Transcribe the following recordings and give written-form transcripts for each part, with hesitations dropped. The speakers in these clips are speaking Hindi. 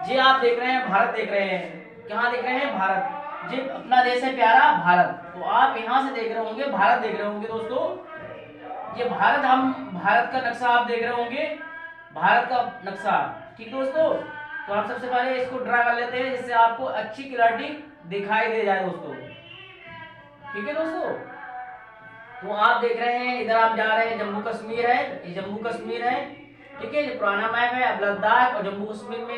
ये आप देख रहे हैं भारत देख रहे हैं, कहाँ देख रहे हैं? भारत। ये अपना देश है प्यारा भारत। तो आप यहाँ से देख रहे होंगे भारत देख रहे होंगे दोस्तों। ये भारत, हम भारत का नक्शा आप देख रहे होंगे, भारत का नक्शा। ठीक दोस्तों, तो आप सबसे पहले इसको ड्रा कर लेते हैं जिससे आपको अच्छी क्लैरिटी दिखाई दे जाए दोस्तों। ठीक है दोस्तों, तो आप देख रहे हैं इधर आप जा रहे हैं, जम्मू कश्मीर है, ये जम्मू कश्मीर है। ठीक है, ये पुराना मैप है। अब लद्दाख और जम्मू कश्मीर में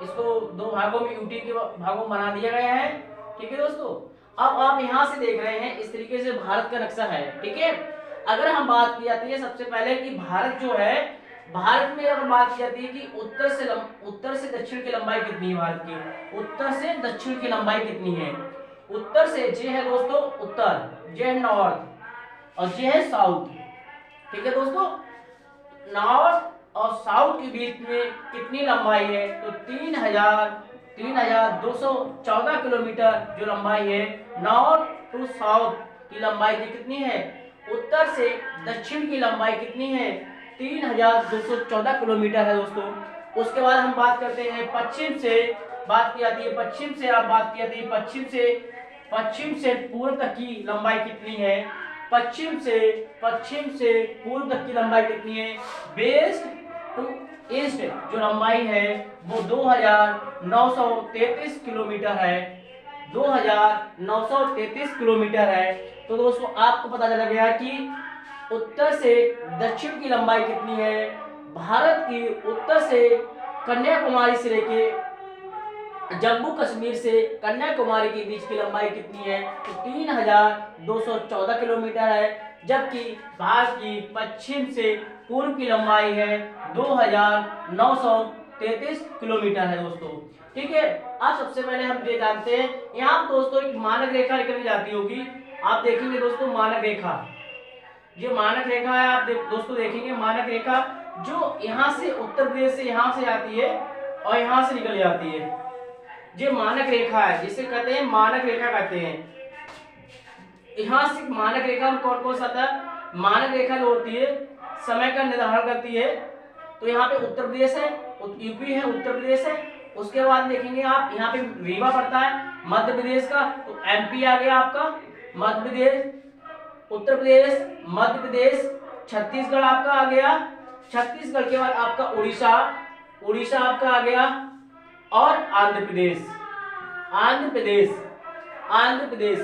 इसको दो भागों में, यूटी के भागों में बना दिया गया है। ठीक है दोस्तों, अब आप यहाँ से देख रहे हैं इस तरीके से भारत का नक्शा है। ठीक है, अगर हम बात की जाती है सबसे पहले कि भारत जो है, भारत में अगर बात की जाती है कि उत्तर से दक्षिण की लंबाई कितनी है भारत की, उत्तर से दक्षिण की लंबाई कितनी है? उत्तर से जे है दोस्तों उत्तर, जे है नॉर्थ और ये है साउथ। ठीक है दोस्तों, नॉर्थ और साउथ के बीच में कितनी लंबाई है? तो 3214 किलोमीटर जो लंबाई है नॉर्थ टू साउथ की लंबाई की कितनी है? उत्तर से दक्षिण की लंबाई कितनी है? 3214 किलोमीटर है दोस्तों। उसके बाद हम बात करते हैं पश्चिम से, बात की जाती है पश्चिम से, आप बात की जाती है पश्चिम से पूर्व तक की लंबाई कितनी है? पश्चिम से पूर्व तक की लंबाई कितनी है? वेस्ट टू ईस्ट जो लंबाई है वो 2933 किलोमीटर है, 2933 किलोमीटर है। तो दोस्तों आपको पता चला गया कि उत्तर से दक्षिण की लंबाई कितनी है। भारत की उत्तर से कन्याकुमारी से लेके जम्मू कश्मीर से कन्याकुमारी के बीच की लंबाई कितनी है? तो 3214 किलोमीटर है। जबकि भारत की पश्चिम से पूर्व की लंबाई है 2933 किलोमीटर है दोस्तों। ठीक है, अब सबसे पहले हम ये जानते हैं, यहाँ दोस्तों एक मानक रेखा निकल जाती होगी। आप देखेंगे दोस्तों मानक रेखा, ये मानक रेखा है। आप दोस्तों देखेंगे मानक रेखा जो यहाँ से उत्तर प्रदेश से यहाँ से आती है और यहाँ से निकल जाती है। ये मानक रेखा है, जिसे कहते हैं मानक रेखा कहते हैं। यहाँ से मानक रेखा में कौन कौन सा आता है? मानक रेखा जो होती है समय का निर्धारण करती है। तो यहाँ पे उत्तर प्रदेश है, यूपी है, उत्तर प्रदेश है। उसके बाद देखेंगे आप यहाँ पे रीवा पड़ता है मध्य प्रदेश का, तो एमपी आ गया आपका, मध्य प्रदेश, उत्तर प्रदेश, मध्य प्रदेश, छत्तीसगढ़ आपका आ गया। छत्तीसगढ़ के बाद आपका उड़ीसा आपका आ गया और आंध्र प्रदेश।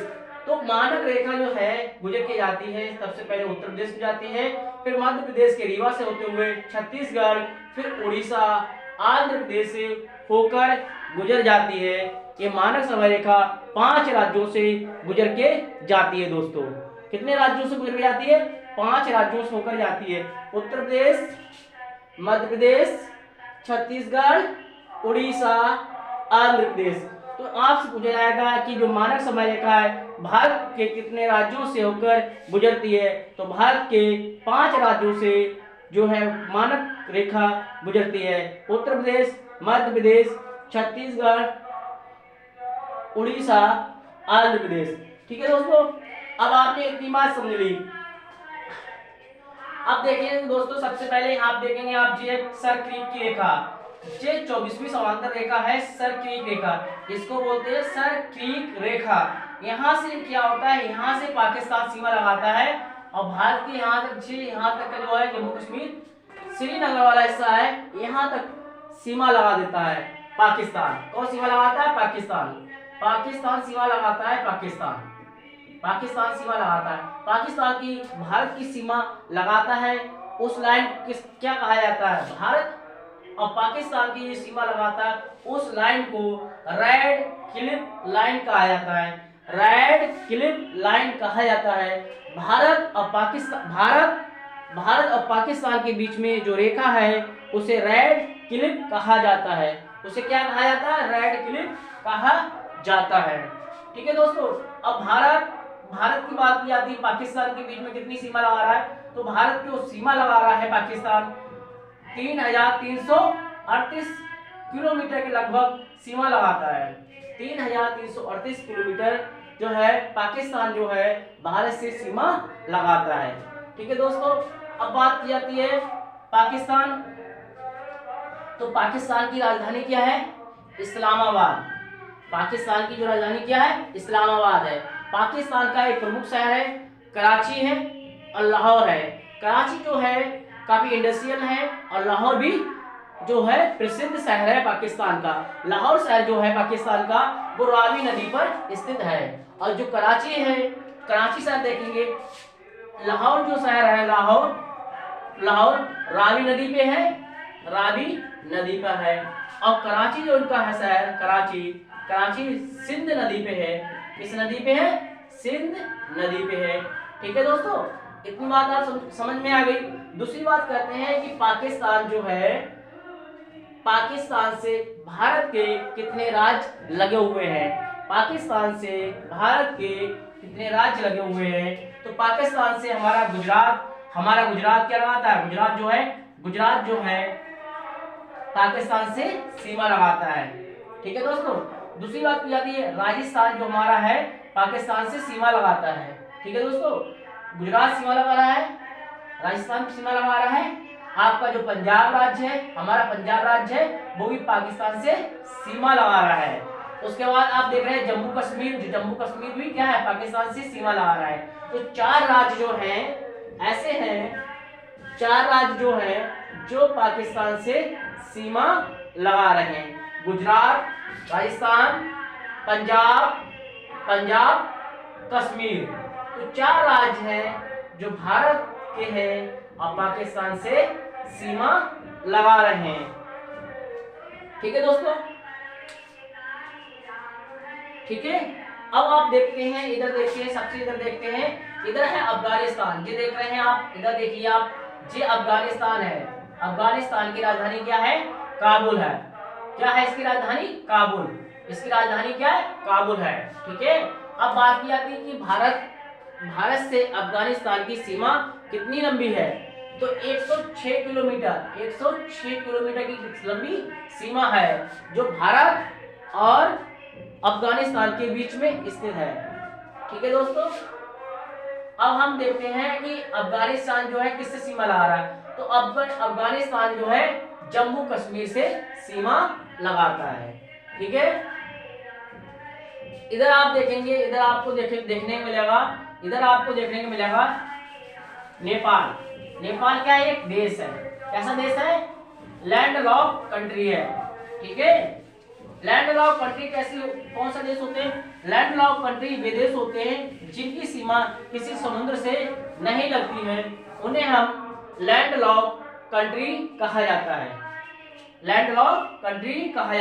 तो मानक रेखा जो है गुजर के जाती है, सबसे पहले उत्तर प्रदेश में जाती है, फिर मध्य प्रदेश के रीवा से होते हुए छत्तीसगढ़, फिर उड़ीसा, आंध्र प्रदेश से होकर गुजर जाती है। ये मानक समय रेखा 5 राज्यों से गुजर के जाती है दोस्तों। कितने राज्यों से गुजर के जाती है? 5 राज्यों से होकर जाती है। उत्तर प्रदेश, मध्य प्रदेश, छत्तीसगढ़, उड़ीसा, आंध्र प्रदेश। तो आपसे पूछा जाएगा कि जो मानक समय रेखा है भारत के कितने राज्यों से होकर गुजरती है? तो भारत के 5 राज्यों से जो है मानक रेखा गुजरती है। उत्तर प्रदेश, मध्य प्रदेश, छत्तीसगढ़, उड़ीसा, आंध्र प्रदेश। ठीक है दोस्तों, अब आपने इतनी बात समझ ली। अब देखेंगे दोस्तों, सबसे पहले आप देखेंगे आप ये सर क्रीक की रेखा, ये 24वीं समांतर रेखा है सर क्रीक रेखा, इसको बोलते हैं सर क्रीक रेखा। यहाँ से क्या होता है, यहाँ से पाकिस्तान सीमा लगाता है और भारत के यहाँ तक का जो है जम्मू कश्मीर श्रीनगर वाला हिस्सा है, यहाँ तक सीमा लगा देता है पाकिस्तान। कौन सीमा लगाता है? पाकिस्तान सीमा लगाता है। पाकिस्तान सीमा लगाता है। पाकिस्तान की भारत की सीमा लगाता है, उस लाइन क्या कहा जाता है? भारत और पाकिस्तान की सीमा लगाता है, उस लाइन को रेड क्लिफ लाइन कहा जाता है। भारत और पाकिस्तान के बीच में जो रेखा है उसे रेड क्लिफ कहा जाता है। उसे क्या कहा जाता है? रेड क्लिफ कहा जाता है। ठीक है दोस्तों, अब भारत की बात की जाती है, पाकिस्तान के बीच में कितनी सीमा लगा रहा है? तो भारत की सीमा लगा रहा है पाकिस्तान 3338 किलोमीटर के लगभग सीमा लगाता है। 3338 किलोमीटर जो है पाकिस्तान जो है भारत से सीमा लगाता है। ठीक है दोस्तों, अब बात की जाती है पाकिस्तान। तो पाकिस्तान की राजधानी क्या है? इस्लामाबाद। पाकिस्तान की जो राजधानी क्या है? इस्लामाबाद है। पाकिस्तान का एक प्रमुख शहर है कराची है और लाहौर है। कराची जो है काफी इंडस्ट्रियल है और लाहौर भी जो है प्रसिद्ध शहर है पाकिस्तान का। लाहौर शहर जो है पाकिस्तान का वो रावी नदी पर स्थित है। और जो कराची है, कराची शहर देखेंगे, लाहौर जो शहर है, लाहौर रावी नदी पे है, रावी नदी पर है। और कराची जो उनका है शहर, कराची सिंध नदी पे है। किस नदी पे है? सिंध नदी पे है। ठीक है दोस्तों, इतनी बात आप समझ में आ गई। दूसरी बात कहते हैं कि पाकिस्तान जो है, पाकिस्तान से भारत के कितने राज्य लगे हुए हैं? पाकिस्तान से भारत के कितने राज्य लगे हुए हैं? तो पाकिस्तान से हमारा गुजरात क्या लगाता है? गुजरात जो है पाकिस्तान से सीमा लगाता है। ठीक है दोस्तों, दूसरी बात की जाती है राजस्थान जो हमारा है पाकिस्तान से सीमा लगाता है। ठीक है दोस्तों, गुजरात सीमा लगा रहा है, राजस्थान की सीमा लगा रहा है। आपका जो पंजाब राज्य है, हमारा पंजाब राज्य है, वो भी पाकिस्तान से सीमा लगा रहा है। उसके बाद आप देख रहे हैं जम्मू कश्मीर भी क्या है? पाकिस्तान से सीमा लगा रहा है। तो 4 राज्य जो हैं ऐसे हैं, 4 राज्य जो हैं जो पाकिस्तान से सीमा लगा रहे हैं। गुजरात, राजस्थान, पंजाब, कश्मीर। तो 4 राज्य हैं जो भारत के हैं और पाकिस्तान से सीमा लगा रहे हैं। ठीक है दोस्तों, ठीक है। अब आप देखते हैं, इधर देखते हैं, सबसे इधर देखते हैं, इधर है अफगानिस्तान। ये देख रहे हैं आप, इधर देखिए आप, ये अफगानिस्तान है। अफगानिस्तान की राजधानी क्या है? काबुल है। क्या है इसकी राजधानी? काबुल। इसकी राजधानी क्या है? काबुल है। ठीक है। अब बात की जाती है कि भारत से अफगानिस्तान की सीमा कितनी लंबी है? तो 106 किलोमीटर की लंबी सीमा है जो भारत और अफगानिस्तान के बीच में स्थित है। ठीक है दोस्तों, अब हम देखते हैं कि अफगानिस्तान जो है किससे सीमा लगा रहा है। तो अफगानिस्तान जो है जम्मू कश्मीर से सीमा लगाता है। ठीक है। इधर आप देखेंगे, इधर आपको देखने को मिलेगा नेपाल। नेपाल क्या है? एक देश है। कैसा देश है? लैंड लॉक कंट्री है। ठीक है। लैंड लॉक कंट्री कौन सा देश होते हैं? लैंड लॉक कंट्री वे देश होते हैं जिनकी सीमा किसी समुद्र से नहीं लगती है, उन्हें हम लैंड लॉक कंट्री कहा जाता है। लैंड लॉक कंट्री कहा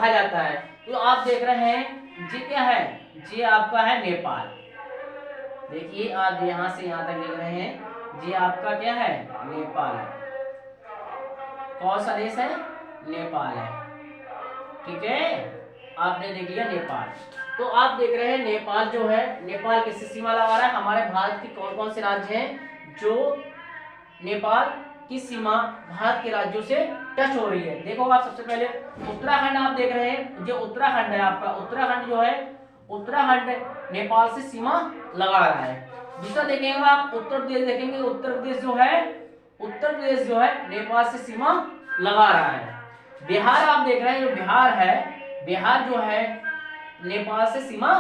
जाता है। तो आप देख रहे हैं ये क्या है? ये आपका है नेपाल। देखिए आप यहां से यहां तक देख रहे हैं, ये आपका क्या है? नेपाल है। कौन सा देश है? नेपाल है। ठीक है, आपने देख लिया नेपाल। तो आप देख रहे हैं नेपाल जो है, नेपाल किससे सीमा लगा रहा है? हमारे भारत के कौन कौन से राज्य हैं जो नेपाल की सीमा भारत के राज्यों से टच हो रही है? देखो आप सबसे पहले उत्तराखंड आप देख रहे हैं, जो उत्तराखंड है आपका, उत्तराखंड जो है, उत्तराखंड नेपाल से सीमा लगा रहा है। दूसरा देखेंगे आप उत्तर प्रदेश देखेंगे, उत्तर प्रदेश जो है नेपाल से सीमा लगा रहा है। बिहार आप देख रहे हैं, जो बिहार है, बिहार जो है नेपाल से सीमा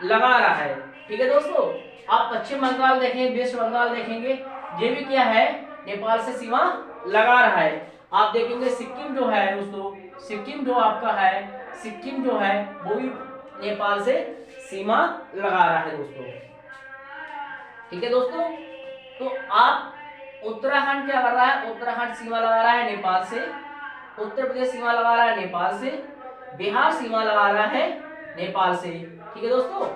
लगा रहा है। ठीक है दोस्तों, आप पश्चिम बंगाल देखेंगे, वेस्ट बंगाल देखेंगे, ये भी क्या है? नेपाल से सीमा लगा रहा है। आप देखेंगे सिक्किम जो है दोस्तों, सिक्किम जो आपका है, सिक्किम जो है वो भी नेपाल से सीमा लगा रहा है दोस्तों। ठीक है दोस्तों, तो आप उत्तराखंड क्या कर रहा है? उत्तराखंड सीमा लगा रहा है नेपाल से, उत्तर प्रदेश सीमा लगा रहा है नेपाल से, बिहार सीमा लगा रहा है नेपाल से। ठीक है दोस्तों,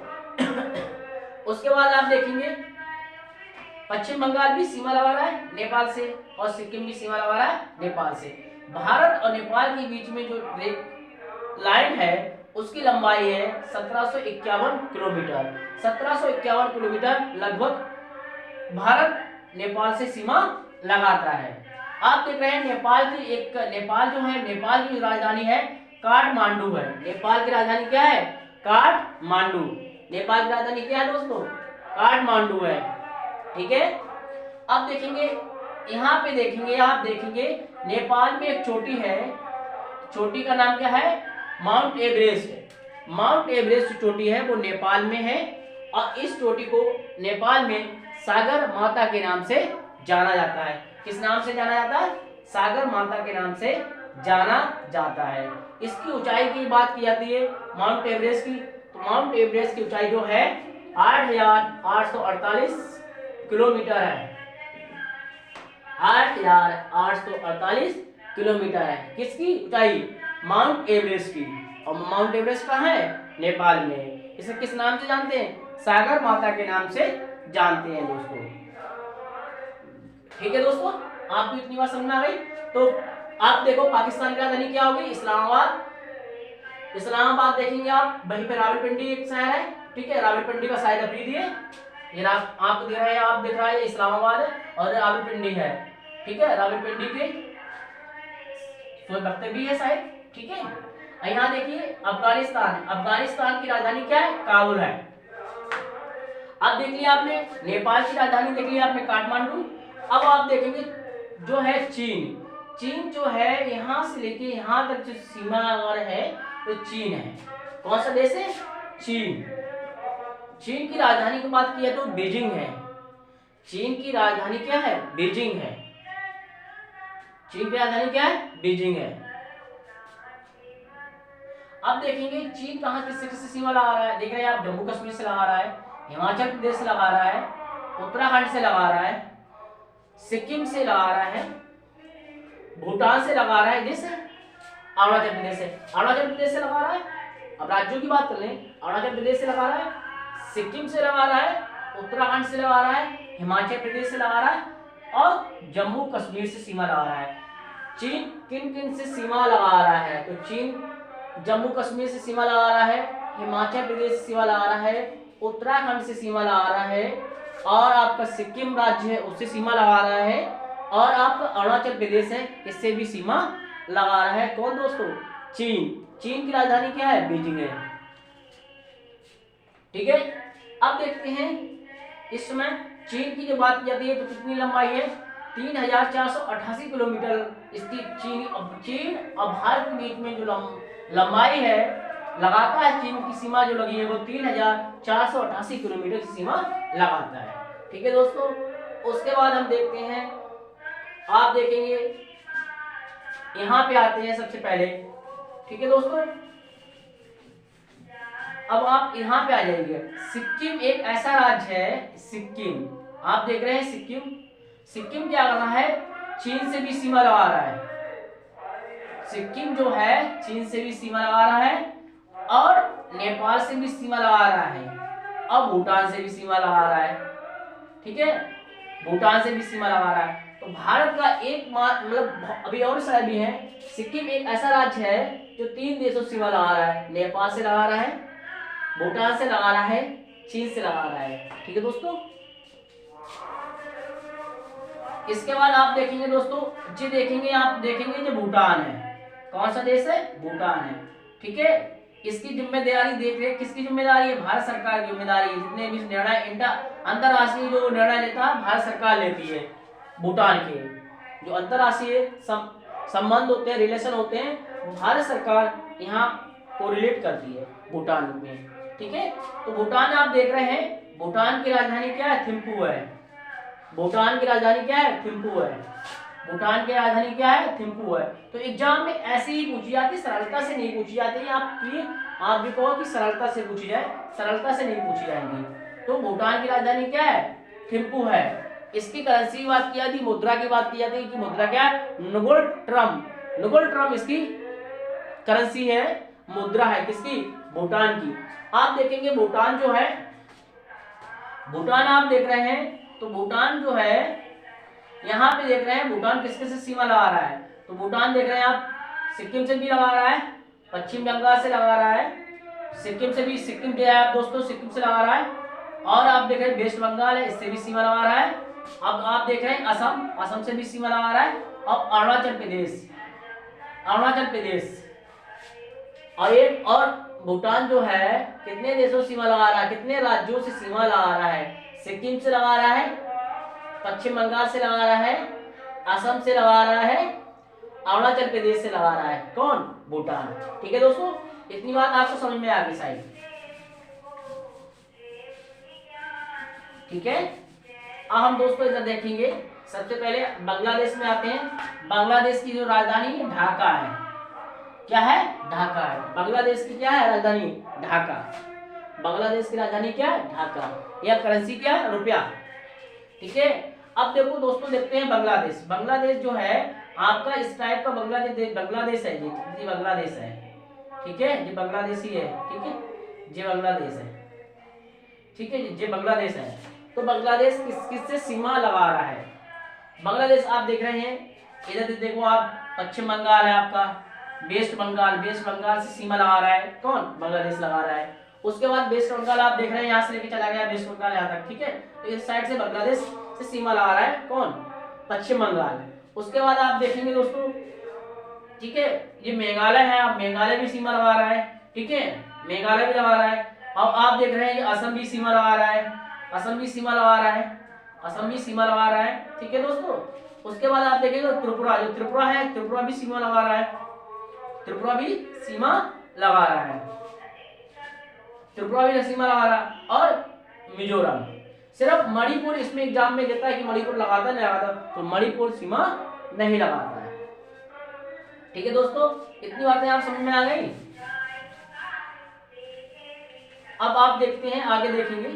उसके बाद आप देखेंगे पश्चिम बंगाल भी सीमा लगा रहा है नेपाल से और सिक्किम भी सीमा लगा रहा है नेपाल से। भारत और नेपाल के बीच में जो लाइन है उसकी लंबाई है 1751 किलोमीटर। 1751 किलोमीटर लगभग भारत नेपाल से सीमा लगाता है। आप देख रहे हैं नेपाल जो है, नेपाल की राजधानी है काठमांडू है। नेपाल की राजधानी क्या है? काठमांडू। नेपाल की राजधानी क्या है दोस्तों? काठमांडू है। ठीक है। अब देखेंगे, यहाँ पे देखेंगे, आप देखेंगे नेपाल में एक चोटी है, चोटी का नाम क्या है? Mount Everest. माउंट एवरेस्ट जो चोटी है वो नेपाल में है और इस चोटी को नेपाल में सागर माता के नाम से जाना जाता है। किस नाम से जाना जाता है? सागर माता के नाम से जाना जाता है। इसकी ऊंचाई की बात की जाती है माउंट एवरेस्ट की, तो माउंट एवरेस्ट की ऊंचाई जो है 8,848 किलोमीटर है। 8,848 किलोमीटर है किसकी ऊंचाई? माउंट एवरेस्ट की। और माउंट एवरेस्ट कहाँ है? नेपाल में। इसे किस नाम से जानते हैं? सागर माता के नाम से जानते हैं दोस्तों। ठीक है दोस्तों, आपको इतनी बात समझ में आ गई? तो आप देखो पाकिस्तान की राजधानी क्या होगी? इस्लामाबाद। इस्लामाबाद देखेंगे आप, वहीं पे रावलपिंडी एक शहर है, ठीक है, रावलपिंडी का शायद अफरीदी है, ये आपको दिख रहा है, आप दिख रहा है इस्लामाबाद और रावलपिंडी है, ठीक है, रावलपिंडी के वक्तव्य भी है शायद, ठीक है। यहाँ देखिए अफगानिस्तान, अफगानिस्तान की राजधानी क्या है? काबुल है। अब देख लिया आपने नेपाल की राजधानी, देख लिया आपने काठमांडू। अब आप देखेंगे जो है चीन। चीन जो है यहाँ से लेके यहाँ तक जो सीमा और है तो चीन है। कौन सा देश है? चीन। चीन की राजधानी की बात की है तो बीजिंग है। चीन की राजधानी क्या है? बीजिंग है। चीन की राजधानी क्या है? बीजिंग है। अब देखेंगे चीन कहाँ किससे किससे सीमा लगा रहा है? देख रहे हैं आप, जम्मू कश्मीर से लगा रहा है, हिमाचल प्रदेश से लगा रहा है, उत्तराखंड से लगा रहा है, सिक्किम से लगा रहा है, भूटान से लगा रहा है, इधर से अरुणाचल प्रदेश से, अरुणाचल प्रदेश से लगा रहा है। अब राज्यों की बात कर लें, अरुणाचल प्रदेश से लगा रहा है, सिक्किम से लगा रहा है, उत्तराखंड से लगा रहा है, हिमाचल प्रदेश से लगा रहा है और जम्मू कश्मीर से सीमा लगा रहा है। चीन किन किन से सीमा लगा रहा है? तो चीन जम्मू कश्मीर से सीमा लगा रहा है, हिमाचल प्रदेश से सीमा लगा रहा है, उत्तराखंड से सीमा लगा रहा है और आपका सिक्किम राज्य है उससे सीमा लगा रहा है और आपका अरुणाचल प्रदेश है इससे भी सीमा लगा रहा है। कौन दोस्तों? चीन। चीन की राजधानी क्या है? बीजिंग है। ठीक है, अब देखते हैं इस समय चीन की जो बात की जाती है तो कितनी लंबाई है? 3,488 किलोमीटर इसकी चीन और भारत के बीच में जो लंबाई है लगाता है, चीन की सीमा जो लगी है वो 3,488 किलोमीटर की सीमा लगाता है। ठीक है दोस्तों, उसके बाद हम देखते हैं, आप देखेंगे यहाँ पे आते हैं सबसे पहले। ठीक है दोस्तों, अब आप यहाँ पे आ जाइए। सिक्किम एक ऐसा राज्य है, सिक्किम आप देख रहे हैं, सिक्किम। सिक्किम क्या कर रहा है? चीन से भी सीमा लगा रहा है। सिक्किम जो है चीन से भी सीमा लगा रहा है और नेपाल से भी सीमा लगा रहा है और भूटान से भी सीमा लगा रहा है। ठीक है, भूटान से भी सीमा लगा रहा है। तो भारत का एक मतलब अभी और शहर भी है। सिक्किम एक ऐसा राज्य है जो 3 देशों से सीमा लगा रहा है, नेपाल से लगा रहा है, भूटान से लगा रहा है, चीन से लगा रहा है। ठीक है दोस्तों, इसके बाद आप देखेंगे दोस्तों, जी देखेंगे आप देखेंगे जो भूटान है। कौन सा देश है? भूटान है। ठीक है, इसकी जिम्मेदारी देख रहे किसकी जिम्मेदारी है? भारत सरकार की जिम्मेदारी है। जितने भी निर्णय अंतरराष्ट्रीय जो निर्णय लेता है भारत सरकार लेती है। भूटान के जो अंतरराष्ट्रीय संबंध होते हैं, रिलेशन होते हैं, भारत सरकार यहाँ कोरिलेट करती है भूटान में। ठीक है, तो भूटान आप देख रहे हैं, भूटान की राजधानी क्या है? थिम्पू है। भूटान की राजधानी क्या है? थिम्पू है। भूटान की राजधानी क्या है? थिम्पू है। तो एग्जाम में ऐसे ही पूछी जाती, सरलता से नहीं पूछी जाती है। आप भी कहो कि सरलता से पूछी जाए, सरलता से नहीं पूछी जाएंगी। तो भूटान की राजधानी क्या है? थिम्पू है। इसकी करेंसी की बात की जाती, मुद्रा की बात की जाती है कि मुद्रा क्या है? नुगोल ट्रम। नुगोल ट्रम इसकी करेंसी है, मुद्रा है किसकी? भूटान की। आप देखेंगे भूटान जो है, भूटान आप देख रहे हैं, तो भूटान जो है यहाँ पे देख रहे हैं भूटान किसके से सीमा लगा रहा है? तो भूटान देख रहे हैं आप, सिक्किम से भी लगा रहा है, पश्चिम बंगाल से लगा रहा है, सिक्किम से भी, सिक्किम जो है आप दोस्तों सिक्किम से लगा रहा है और आप देख रहे हैं वेस्ट बंगाल है, इससे भी सीमा लगा रहा है। अब आप देख रहे हैं असम, असम से भी सीमा लगा रहा है और अरुणाचल प्रदेश, अरुणाचल प्रदेश और एक और भूटान जो है कितने देशों से सीमा लगा रहा है? कितने राज्यों से सीमा लगा रहा है? सिक्किम से लगा रहा है, पश्चिम बंगाल से लगा रहा है, असम से लगा रहा है अरुणाचल प्रदेश से लगा रहा है। कौन? भूटान। ठीक है दोस्तों, इतनी बात आपको समझ में आ गई साइड। ठीक है, अब हम दोस्तों इधर देखेंगे। सबसे पहले बांग्लादेश में आते हैं। बांग्लादेश की जो राजधानी ढाका है। क्या है? ढाका है। बांग्लादेश की क्या है राजधानी? ढाका। बांग्लादेश की राजधानी क्या है? ढाका। यह करेंसी क्या है? रुपया। ठीक है, अब देखो दोस्तों, देखते हैं बांग्लादेश। बांग्लादेश जो है आपका इस टाइप का बांग्लादेश है। ये बांग्लादेश है। ठीक है, ये बांग्लादेशी है। ठीक है, ये बांग्लादेश है। ठीक है, ये बांग्लादेश है। तो बांग्लादेश किससे सीमा लगा रहा है? बांग्लादेश आप देख रहे हैं, इधर देखो आप, पश्चिम बंगाल है आपका, वेस्ट बंगाल से सीमा लगा रहा है। कौन? बांग्लादेश लगा रहा है। उसके बाद वेस्ट बंगाल आप देख रहे हैं, यहाँ से लेके चला गया वेस्ट बंगाल यहाँ तक। ठीक है, तो इस साइड से बांग्लादेश से सीमा लगा रहा है। कौन? पश्चिम बंगाल। उसके बाद आप देखेंगे दोस्तों, ठीक है, ये मेघालय है। आप मेघालय भी सीमा लगा रहा है। ठीक है, मेघालय भी लगा रहा है। अब आप देख रहे हैं असम भी सीमा लगा रहा है। असम भी सीमा लगा रहा है। ठीक है दोस्तों, उसके बाद आप देखेंगे त्रिपुरा, जो त्रिपुरा है, त्रिपुरा भी सीमा लगा रहा है। त्रिपुरा भी सीमा लगा रहा है। और मिजोरम। सिर्फ मणिपुर इसमें एग्जाम में देता है कि मणिपुर लगाता नहीं लगाता, तो मणिपुर सीमा नहीं लगाता है। ठीक है दोस्तों, इतनी बातें आप समझ में आ गई। अब आप देखते हैं, आगे देखेंगे,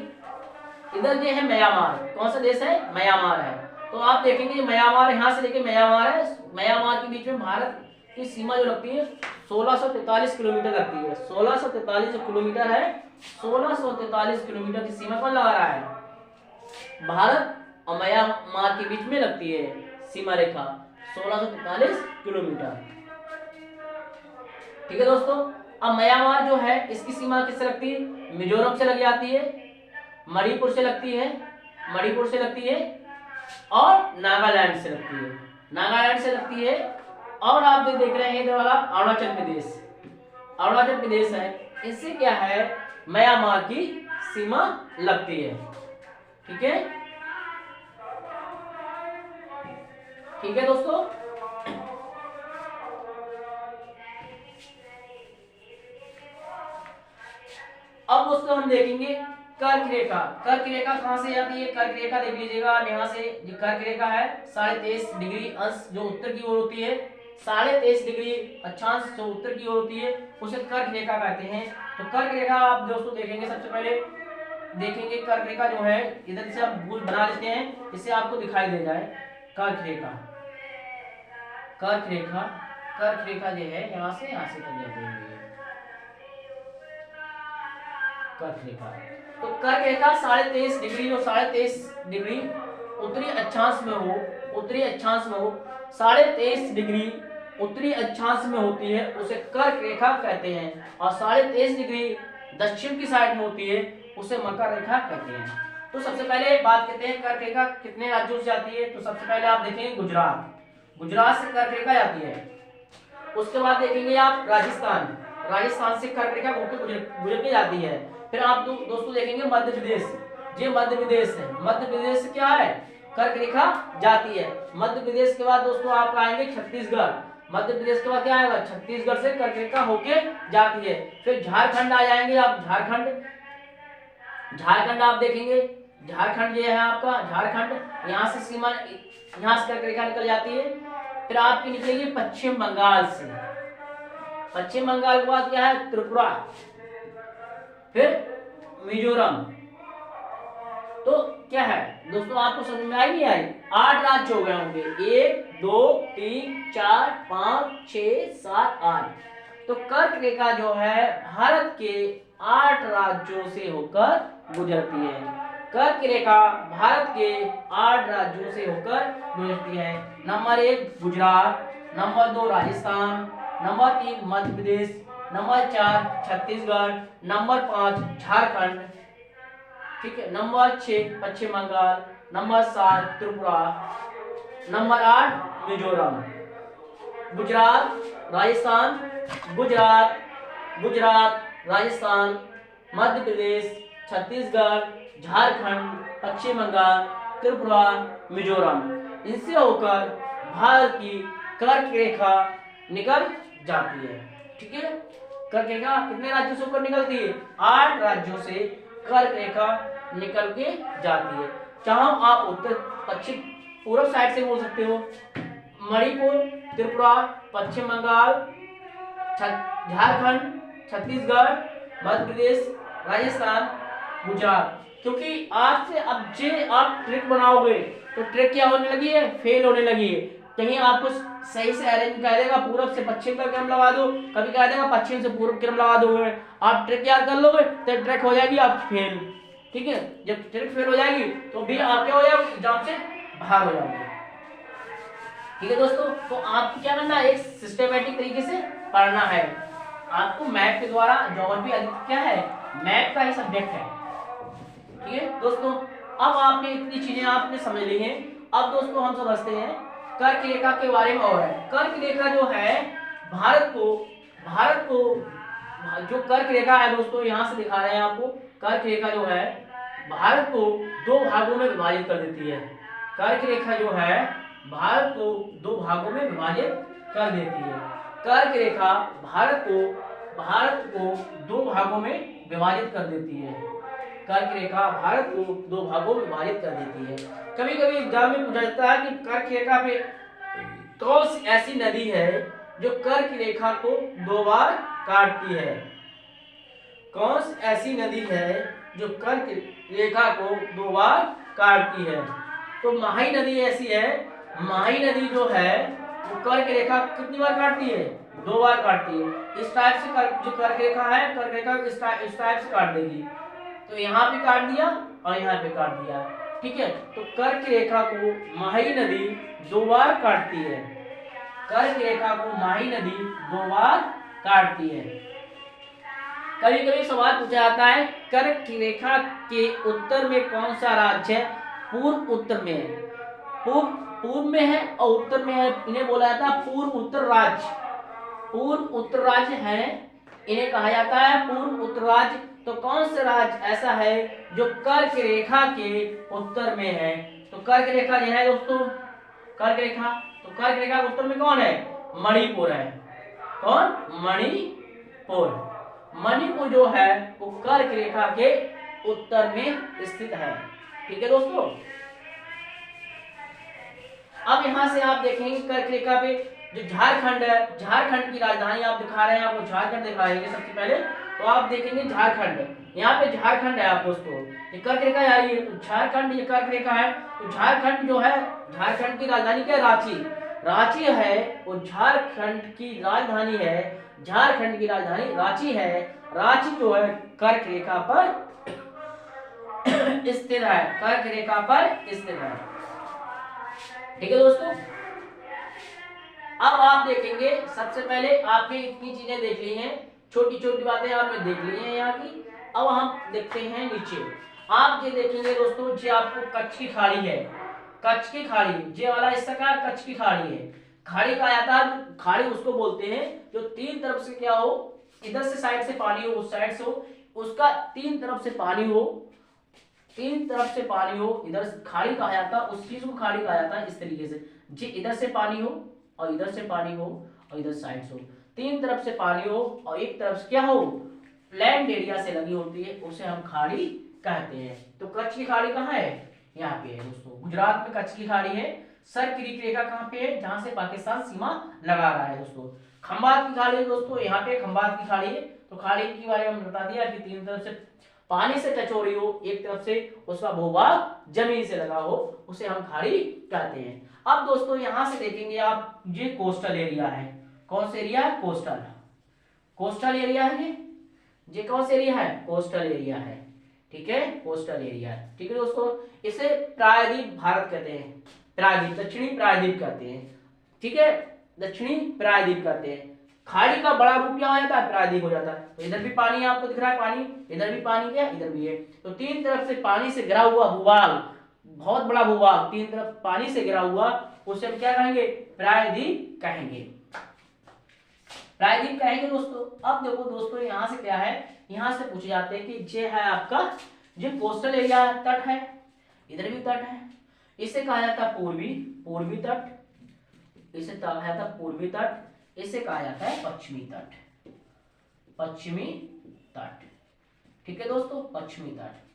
इधर ये है म्यांमार। कौन सा देश है? म्यांमार है। तो आप देखेंगे म्यांमार, यहाँ से लेके म्यांमार है। म्यांमार के बीच में भारत की सीमा जो लगती है 1643 किलोमीटर लगती है। 1643 किलोमीटर है। 1643 किलोमीटर की सीमा कौन लगा रहा है? भारत और म्यांमार के बीच में लगती है सीमा रेखा 1643 किलोमीटर। ठीक है दोस्तों, अब म्यांमार जो है इसकी सीमा किससे लगती है? मिजोरम से लग जाती है, मणिपुर से लगती है और नागालैंड से लगती है। और आप जो देख रहे हैं इधर वाला अरुणाचल प्रदेश है। इससे क्या है? म्यांमार की सीमा लगती है। ठीक है दोस्तों, अब दोस्तों हम देखेंगे कर्क रेखा। कर्क रेखा कहां से आती है? कर्क रेखा देख लीजिएगा, यहाँ से ये कर्क रेखा है 23.5 डिग्री अंश जो उत्तर की ओर होती है, 23.5 डिग्री अक्षांश जो उत्तर की ओर होती है, उसे कर्क रेखा कहते हैं। तो कर्क रेखा आप दोस्तों देखेंगे, सबसे पहले देखेंगे कर्क रेखा जो है, इधर से आप भूल बना लेते हैं, इससे आपको दिखाई दे जाए। कर्क रेखा जो है यहाँ से चल जाती है कर्क रेखा। तो कर्क रेखा 23.5 डिग्री, जो 23.5 डिग्री उत्तरी अक्षांश में हो, 23.5 डिग्री उत्तरी अक्षांश में होती है, उसे कर्क रेखा कहते हैं। और 23.5 डिग्री दक्षिण की साइड में होती है, उसे मकर रेखा कहते हैं। तो सबसे पहले बात करते हैं कर्क रेखा कितने राज्यों से जाती है। तो सबसे पहले आप देखेंगे गुजरात से कर्क रेखा जाती है। उसके बाद देखेंगे आप राजस्थान से कर्क रेखा गुजर के जाती है। फिर आप दोस्तों देखेंगे मध्य प्रदेश, ये मध्य प्रदेश से क्या है? कर्क रेखा जाती है। मध्य प्रदेश के बाद दोस्तों आप आएंगे छत्तीसगढ़। मध्य प्रदेश के बाद क्या आएगा? छत्तीसगढ़ से कर्क रेखा होके जाती है। फिर झारखंड आ जाएंगे आप, झारखंड आप देखेंगे, झारखंड ये है आपका, झारखंड यहाँ से सीमा, यहाँ से कर्क रेखा निकल जाती है। फिर आपकी निकलेगी पश्चिम बंगाल से। पश्चिम बंगाल के बाद क्या है? त्रिपुरा, फिर मिजोरम। तो क्या है दोस्तों, आपको समझ में आई नहीं आई? 8 राज्य हो गए होंगे, 1 2 3 4 5 6 7 8। तो कर्क रेखा जो है भारत के 8 राज्यों से होकर गुजरती है। कर्क रेखा भारत के 8 राज्यों से होकर गुजरती है। Number 1 Gujarat, number 2 Rajasthan, number 3 Madhya Pradesh, number 4 Chhattisgarh, number 5 Jharkhand, ठीक है, नंबर 6 पश्चिम बंगाल, नंबर 7 त्रिपुरा, नंबर 8 मिजोरम। गुजरात, राजस्थान, मध्य प्रदेश, छत्तीसगढ़, झारखंड, पश्चिम बंगाल, त्रिपुरा, मिजोरम, इनसे होकर भारत की कर्क रेखा निकल जाती है। ठीक है, कर्क रेखा कितने राज्यों से ऊपर निकलती है? 8 राज्यों से कर्क रेखा निकल के जाती है। चाहो आप उत्तर पश्चिम पूर्व साइड से बोल सकते हो, मणिपुर, त्रिपुरा, पश्चिम बंगाल, झारखंड, छत्तीसगढ़, मध्य प्रदेश, राजस्थान, गुजरात। क्योंकि आज से अब जे आप ट्रिक बनाओगे तो ट्रिक क्या होने लगी है? फेल होने लगी है। कहीं आपको सही से अरेंज कह देगा पूर्व से पश्चिम का क्रम लगा दो, कभी कह देगा पश्चिम से पूर्व क्रम लगा दोगे, आप ट्रिक याद कर लोगे तो ट्रिक हो जाएगी आप फेल। ठीक है, जब ट्रिक फेल हो जाएगी तो भी आप क्या हो जाओगे? एग्जाम से बाहर हो जाओगे। ठीक है दोस्तों, तो आपको क्या करना है? एक सिस्टमेटिक तरीके से पढ़ना है। आपको मैप के द्वारा, ज्योग्राफी क्या है? मैप का ही सब्जेक्ट है। ठीक है दोस्तों, अब आपने इतनी चीजें आपने समझ ली हैं। अब दोस्तों हम समझते हैं कर्क रेखा के बारे में। और है कर्क रेखा जो है भारत को जो कर्क रेखा है दोस्तों, यहां से दिखा रहे हैं आपको। कर्क रेखा जो है भारत को 2 भागों में विभाजित कर देती है। कर्क रेखा जो है भारत को 2 भागों में विभाजित कर देती है। कर्क रेखा भारत को 2 भागों में विभाजित कर देती है। कर्क रेखा भारत को 2 भागों में विभाजित कर देती है। कभी कभी एग्जाम में पूछा जाता है कि कर्क रेखा पे कौन सी ऐसी नदी है जो कर्क रेखा को 2 बार काटती है? कौन सी ऐसी नदी है जो कर्क रेखा को 2 बार काटती है? तो माही नदी ऐसी है। माही नदी जो है वो कर्क रेखा कितनी बार काटती है? 2 बार काटती है। इस टाइप से जो कर्क रेखा है, कर्क रेखा इस टाइप से काट देगी। तो यहाँ पे काट दिया और यहाँ पे काट दिया। ठीक है, तो कर्क रेखा को माही नदी 2 बार काटती है। कर्क रेखा को माही नदी 2 बार काटती है। कभी कभी सवाल पूछा जाता है कर्क रेखा के उत्तर में कौन सा राज्य है? पूर्व उत्तर में है, पूर्व में है और उत्तर में है। इन्हें बोला जाता है पूर्व उत्तर राज्य। पूर्व उत्तर राज्य है, इन्हें कहा जाता है पूर्व उत्तर राज्य। तो कौन सा राज्य ऐसा है जो कर्क रेखा के उत्तर में है? तो कर्क रेखा जो है दोस्तों, कर्क रेखा, तो कर्क रेखा के उत्तर में कौन है? मणिपुर है। कौन? मणिपुर। मणिपुर जो है वो कर्क रेखा के उत्तर में स्थित है। ठीक है दोस्तों, अब यहां से आप देखेंगे कर्क रेखा पे जो झारखंड है, झारखंड की राजधानी आप दिखा रहे हैं, आपको झारखंड दिखाएंगे सबसे पहले। तो आप देखेंगे झारखंड, यहाँ पे झारखंड है आप दोस्तों, ये कर्क रेखा आ रही है, तो झारखंड ये कर्क रेखा है। तो झारखंड जो है, झारखंड की राजधानी क्या है? रांची। रांची है वो झारखंड की राजधानी है। झारखंड की राजधानी रांची है। रांची जो है कर्क रेखा पर स्थित है, कर्क रेखा पर स्थित है। ठीक है दोस्तों, अब आप देखेंगे सबसे पहले आपने इतनी चीजें देख ली हैं, छोटी छोटी बातें आपने देख ली हैं यहाँ की। अब हम देखते हैं नीचे। आप ये देखेंगे दोस्तों, ये आपको कच्छ की खाड़ी है। कच्छ की खाड़ी, ये वाला हिस्सा का कच्छ की खाड़ी है। खाड़ी का आता है, खाड़ी उसको बोलते हैं जो 3 तरफ से क्या हो, इधर से साइड से पानी हो, उस साइड से हो, उसका 3 तरफ से पानी हो, 3 तरफ से पानी हो, इधर खाड़ी कहा जाता है, उस चीज को खाड़ी कहा जाता है। इस तरीके से जी, इधर से पानी हो और इधर से पानी हो और इधर साइड से हो, 3 तरफ से पानी हो और एक तरफ से क्या हो, लैंड एरिया से लगी होती है, उसे हम खाड़ी कहते हैं। तो कच्छ की खाड़ी कहाँ है? यहाँ पे है दोस्तों, गुजरात में कच्छ की खाड़ी है। सर क्रीक रेखा कहाँ पे है? जहां से पाकिस्तान सीमा लगा रहा है दोस्तों। खंबात की खाड़ी है दोस्तों, यहाँ पे खंबात की खाड़ी है। तो खाड़ी के बारे में बता दिया कि 3 तरफ से पानी से टच हो रही हो, एक तरफ से उसका भूभाग जमीन से लगा हो, उसे हम खाड़ी कहते हैं। अब दोस्तों यहां से देखेंगे आप, ये कोस्टल एरिया है। कौन सा एरिया है? कोस्टल। कोस्टल एरिया है ये कौन सा एरिया है? कोस्टल एरिया है। ठीक है, कोस्टल एरिया है। ठीक है दोस्तों, इसे प्रायद्वीप भारत कहते हैं। प्रायद्वीप, दक्षिणी प्रायद्वीप कहते हैं। ठीक है, दक्षिणी प्रायद्वीप कहते हैं। खाड़ी का बड़ा रूप क्या हो जाता है? प्रायद्वीप हो जाता है। तो इधर भी पानी आपको दिख रहा है, पानी, इधर भी पानी है, इधर भी है। तो 3 तरफ से पानी से घिरा हुआ भूभाग, बहुत बड़ा भूभाग, 3 तरफ पानी से घिरा हुआ, उसे हम क्या कहेंगे? प्रायद्वीप कहेंगे। प्रायद्वीप कहेंगे दोस्तों। अब देखो दोस्तों, यहाँ से क्या है, यहाँ से पूछे जाते हैं कि ये है आपका जो कोस्टल एरिया तट है, इधर भी तट है, इसे कहा जाता है पूर्वी तट। इसे कहा जाता है पूर्वी तट, इसे कहा जाता है पश्चिमी तट, पश्चिमी तट। ठीक है दोस्तों, पश्चिमी तट।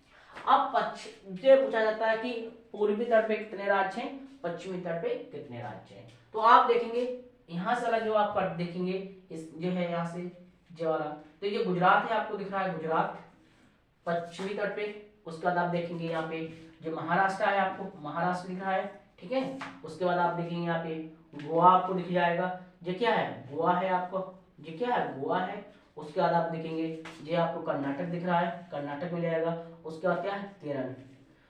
अब ये पूछा जाता है कि पूर्वी तट पे कितने राज्य हैं, पश्चिमी तट पे कितने राज्य हैं। तो आप देखेंगे यहाँ से वाला जो आप देखेंगे इस जो है यहाँ से जो वाला, तो ये गुजरात है, आपको दिख रहा है गुजरात पश्चिमी तट पे। उसके बाद आप देखेंगे यहाँ पे जो महाराष्ट्र है, आपको महाराष्ट्र दिख रहा है, ठीक है। उसके बाद आप देखेंगे यहाँ पे गोवा आपको दिख जाएगा, ये क्या है, गोवा है आपको, ये क्या है, गोवा है। उसके बाद आप देखेंगे ये आपको कर्नाटक दिख रहा है, कर्नाटक मिल जाएगा। उसके बाद क्या है, केरल।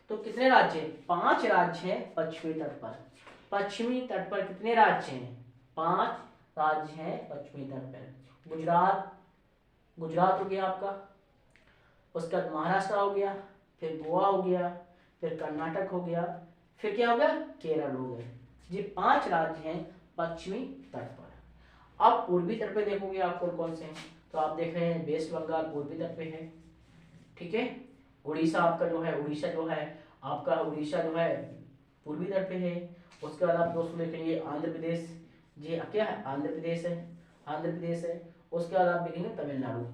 तो कितने राज्य हैं, 5 राज्य हैं पश्चिमी तट पर। पश्चिमी तट पर कितने राज्य हैं, 5 राज्य हैं पश्चिमी तट पर। गुजरात, गुजरात हो गया आपका, उसके बाद महाराष्ट्र हो गया, फिर गोवा हो गया, फिर कर्नाटक हो गया, फिर क्या हो गया, केरल हो गया। ये 5 राज्य हैं पश्चिमी तट पर। अब पूर्वी तट पे देखोगे आप कौन कौन से हैं, तो आप देख रहे हैं वेस्ट बंगाल पूर्वी तट पे है, ठीक है। उड़ीसा आपका जो है, उड़ीसा जो है आपका, उड़ीसा जो है पूर्वी तट पे है। उसके बाद आप दोस्तों देखेंगे आंध्र प्रदेश, ये क्या है, आंध्र प्रदेश है, आंध्र प्रदेश है। उसके बाद आप देखेंगे तमिलनाडु,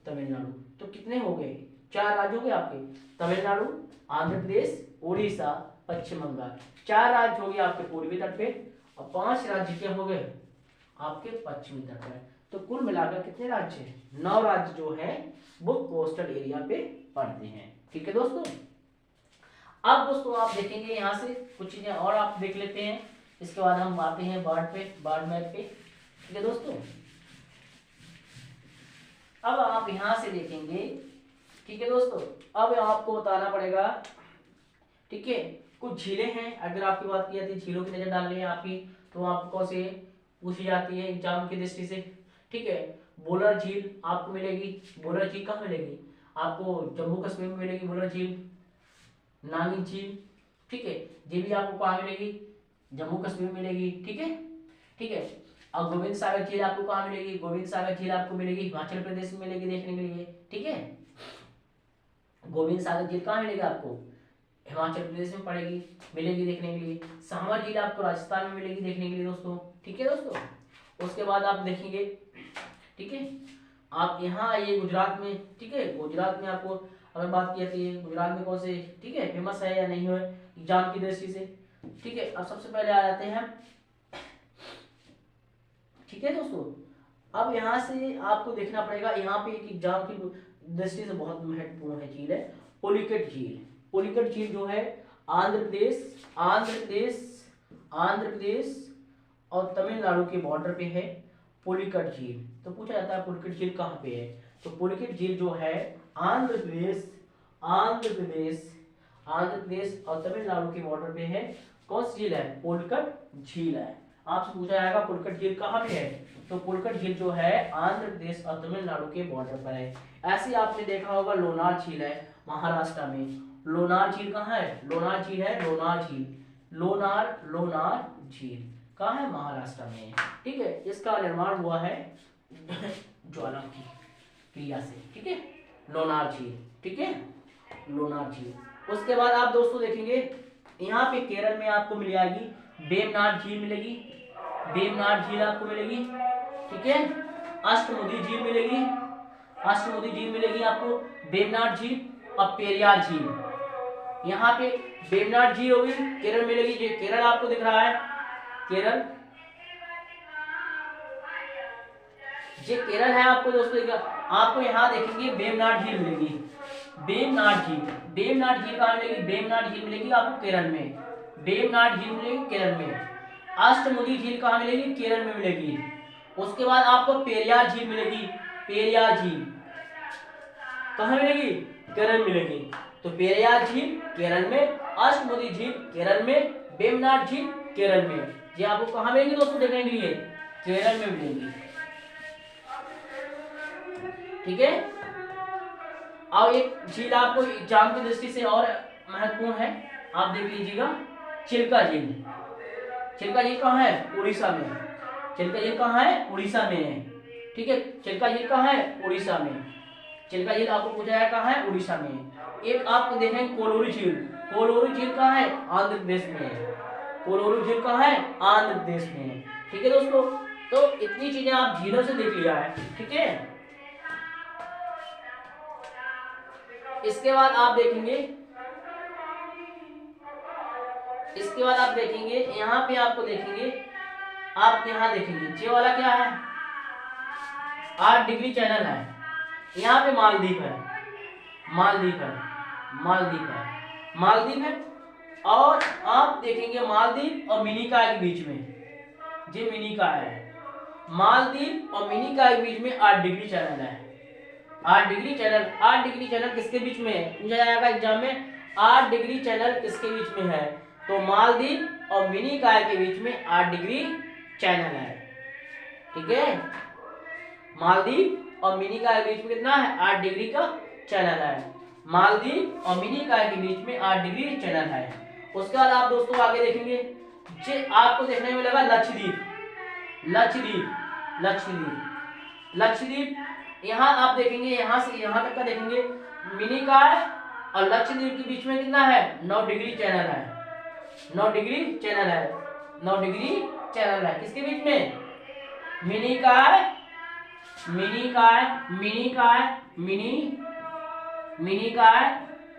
तमिलनाडु। तो कितने हो गए, 4 राज्य हो गए आपके, तमिलनाडु, आंध्र प्रदेश, उड़ीसा, पश्चिम बंगाल। 4 राज्य हो गए आपके पूर्वी तट पे और 5 राज्य क्या हो गए आपके पश्चिमी तट पे। तो कुल मिलाकर कितने राज्य हैं, 9 राज्य जो है वो कोस्टल एरिया पे पड़ते हैं। ठीक है दोस्तों। अब दोस्तों आप देखेंगे यहाँ से कुछ चीजें और आप देख लेते हैं, इसके बाद हम आते हैं बाढ़ पे, बाढ़ मैप पे। ठीक है दोस्तों, अब आप यहाँ से देखेंगे, ठीक है दोस्तों, अब आपको बताना पड़ेगा, ठीक है। कुछ झीलें हैं, अगर आपकी बात की जाती है झीलों की नजर डालनी है आपकी, तो आपको से पूछी जाती है एग्जाम की दृष्टि से, ठीक है। बोलर झील आपको मिलेगी, बोलर झील कहाँ मिलेगी आपको, जम्मू कश्मीर में मिलेगी बोलर झील। नानी झील, ठीक है, ये भी आपको कहाँ मिलेगी, जम्मू कश्मीर में मिलेगी, ठीक है, ठीक है। अब गोविंद सागर झील आपको कहाँ मिलेगी, गोविंद सागर झील आपको मिलेगी हिमाचल प्रदेश में मिलेगी देखने के लिए, ठीक है। गोविंद सागर झील कहाँ मिलेगी आपको, हिमाचल प्रदेश में पड़ेगी, मिलेगी देखने के लिए। सांभर झील आपको राजस्थान में मिलेगी देखने के लिए दोस्तों, ठीक है दोस्तों। उसके बाद आप देखेंगे, ठीक है, आप यहाँ आइए गुजरात में, ठीक है। गुजरात में आपको अगर बात की जाती है गुजरात में कौन से, ठीक है, फेमस है या नहीं है एग्जाम की दृष्टि से, ठीक है। अब सबसे पहले आ जाते हैं, ठीक है दोस्तों। अब यहाँ से आपको देखना पड़ेगा, यहाँ पे एक एग्जाम की दृष्टि से बहुत महत्वपूर्ण है झील है पुलिकट झील। पुलिकट झील जो है आंध्र प्रदेश, आंध्र प्रदेश, आंध्र प्रदेश और तमिलनाडु के बॉर्डर पे है पुलिकट झील। तो पूछा जाता है पुलिकट झील कहाँ पे है, तो पुलिकट झील जो है आंध्र प्रदेश, आंध्र प्रदेश, आंध्र प्रदेश और तमिलनाडु के बॉर्डर पे है। कौन सी झील है, पुलिकट झील है। आपसे पूछा जाएगा पुलिकट झील कहाँ पे है, तो पुलिकट झील जो है आंध्र प्रदेश और तमिलनाडु के बॉर्डर पर है। ऐसे आपने देखा होगा लोनार झील है महाराष्ट्र में। लोनार झील कहाँ है, लोनार झील है, लोनार झील, लोनार, लोनार झील कहाँ है, महाराष्ट्र में, ठीक है। इसका निर्माण हुआ है ज्वालामुखी क्रिया से, ठीक है, लोनार झील, ठीक है, लोनार झील। उसके बाद आप दोस्तों देखेंगे यहाँ पे केरल में आपको मिल जाएगी वेमनाड झील मिलेगी, वेमनाड झील आपको मिलेगी, ठीक है। अष्टमुदी झील मिलेगी, अष्टमुदी झील मिलेगी आपको, वेमनाड झील और पेरियार झील। यहाँ पे वेमनाड झील होगी केरल मिलेगी, ये केरल आपको दिख रहा है, केरल, ये केरल है आपको दोस्तों। आपको यहाँ देखेंगे वेमनाड झील मिलेगी, वेमनाड झील, वेमनाड झील कहाँ मिलेगी, वेमनाड झील मिलेगी आपको केरल में, वेमनाड झील मिलेगी केरल में। अष्टमुदी झील कहाँ मिलेगी, केरल में मिलेगी। उसके बाद आपको पेरियार झील मिलेगी, पेरियार झील कहाँ मिलेगी, केरल मिलेगी। तो पेरियार झील केरल में, अष्टमुदी झील केरल में, वेमनाड झील केरल में। ये आपको कहाँ मिलेंगी दोस्तों देखने के लिए, केरल में मिलेंगी, ठीक है। अब एक झील आपको एग्जाम की दृष्टि से और महत्वपूर्ण है, आप देख लीजिएगा, चिल्का झील। चिल्का झील कहाँ है, उड़ीसा में। चिल्का झील कहाँ है, उड़ीसा में है, ठीक है। चिल्का झील कहाँ है, उड़ीसा में। चिल्का झील आपको पूछा है कहाँ है, उड़ीसा में। एक आपको देखें कोलोरी झील, कोलोरी झील कहाँ है, आंध्र प्रदेश में है। कोलोरु झील कहाँ है? आंध्र प्रदेश में है। ठीक है दोस्तों, तो इतनी चीजें आप झीलों से देख लिया है। ठीक है, इसके बाद आप देखेंगे, यहाँ पे आपको देखेंगे, आप यहाँ देखेंगे ये वाला क्या है? 8 डिग्री चैनल है। यहाँ पे मालदीव है, मालदीव है। और आप देखेंगे मालदीव और मिनिकॉय के बीच में, ये मिनिकॉय है, मालदीव और मिनिकॉय के बीच में 8 डिग्री चैनल है। 8 डिग्री चैनल किसके बीच में है? पूछा जाएगा एग्जाम में, 8 डिग्री चैनल किसके बीच में है? तो मालदीव और मिनिकॉय के बीच में 8 डिग्री चैनल है। ठीक है, मालदीव और मिनिकॉय के बीच में कितना है? 8 डिग्री का चैनल है। मालदीव और मिनिकॉय के बीच में 8 डिग्री चैनल है। उसके बाद आप दोस्तों आगे देखेंगे, जे आपको देखने में लगा लक्षद्वीप। यहाँ आप देखेंगे, यहाँ से यहाँ तक का देखेंगे, मिनिकॉय और लक्षद्वीप के बीच में कितना है? 9 डिग्री चैनल है। 9 डिग्री चैनल है। किसके बीच में? मिनिकॉय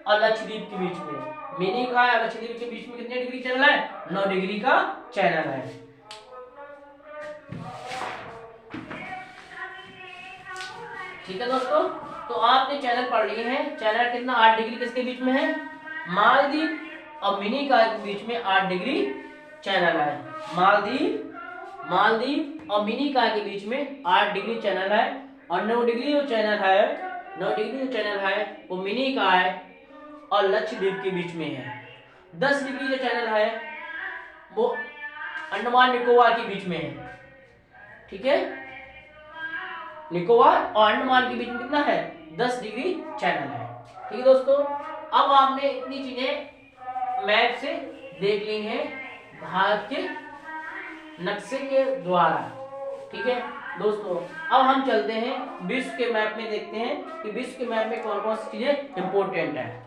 और लक्षद्वीप के बीच में। मिनिकॉय और लक्षद्वीप के बीच में कितने डिग्री चैनल है? 9 डिग्री का चैनल है। ठीक है दोस्तों, तो आपने चैनल पढ़ लिए हैं। चैनल कितना? 8 डिग्री किसके बीच में है? मालदीव और मिनिकॉय के बीच में 8 डिग्री चैनल है। मालदीव और मिनिकॉय के बीच में 8 डिग्री चैनल है। और 9 डिग्री जो चैनल है वो मिनिकॉय और लक्षद्वीप के बीच में है। 10 डिग्री जो चैनल है वो अंडमान निकोबार के बीच में है। ठीक है, निकोबार और अंडमान के बीच में कितना है? 10 डिग्री चैनल है। ठीक है दोस्तों, अब आपने इतनी चीजें मैप से देख ली हैं भारत के नक्शे के द्वारा। ठीक है दोस्तों, अब हम चलते हैं विश्व के मैप में, देखते हैं कि विश्व के मैप में कौन कौन सी चीजें इंपोर्टेंट है।